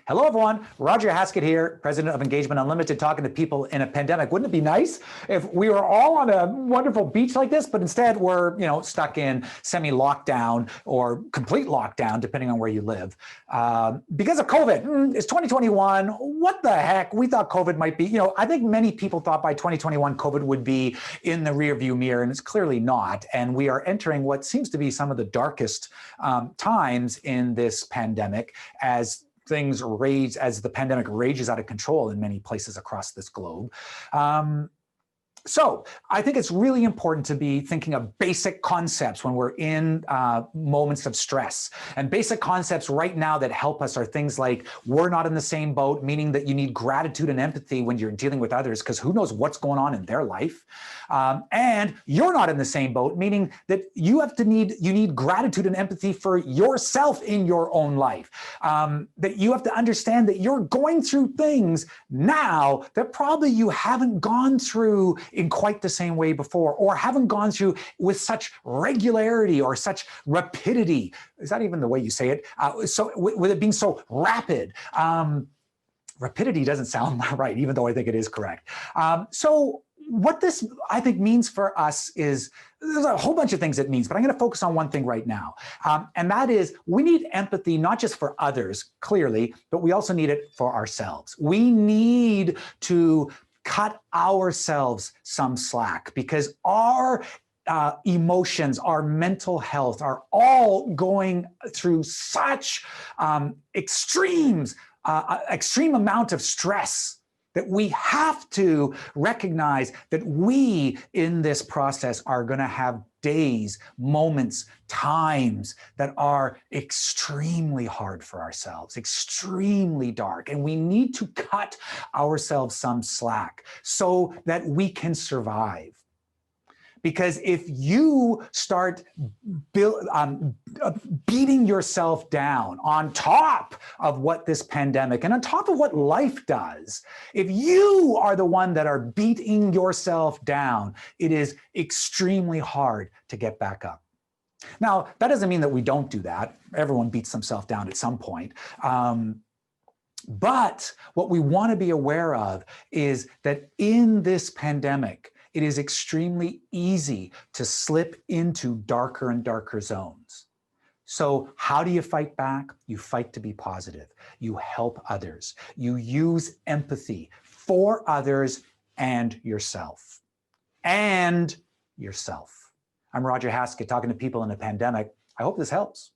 Hello, everyone. Roger Haskett here, president of Engagement Unlimited, talking to people in a pandemic. Wouldn't it be nice if we were all on a wonderful beach like this, but instead we're stuck in semi-lockdown or complete lockdown, depending on where you live. Because of COVID, it's 2021. What the heck? We thought COVID might be, I think many people thought by 2021 COVID would be in the rearview mirror, and it's clearly not. And we are entering what seems to be some of the darkest times in this pandemic as the pandemic rages out of control in many places across this globe. So I think it's really important to be thinking of basic concepts when we're in moments of stress. And basic concepts right now that help us are things like, we're not in the same boat, meaning that you need gratitude and empathy when you're dealing with others, because who knows what's going on in their life. And you're not in the same boat, meaning that you need gratitude and empathy for yourself in your own life. That you have to understand that you're going through things now that probably you haven't gone through in quite the same way before, or haven't gone through with such regularity or such rapidity. Is that even the way you say it? So with it being so rapid. Rapidity doesn't sound right, even though I think it is correct. So what this, I think, means for us is, there's a whole bunch of things it means, but I'm going to focus on one thing right now. And that is, we need empathy, not just for others, clearly, but we also need it for ourselves. We need to cut ourselves some slack, because our emotions, our mental health are all going through such extreme amount of stress that we have to recognize that we in this process are going to have days, moments, times that are extremely hard for ourselves, extremely dark. And we need to cut ourselves some slack so that we can survive. Because if you start beating yourself down on top of what this pandemic and on top of what life does, if you are the one that are beating yourself down, it is extremely hard to get back up. Now, that doesn't mean that we don't do that. Everyone beats themselves down at some point. But what we want to be aware of is that in this pandemic, it is extremely easy to slip into darker and darker zones. So how do you fight back? You fight to be positive. You help others. You use empathy for others and yourself. I'm Roger Haskett, talking to people in a pandemic. I hope this helps.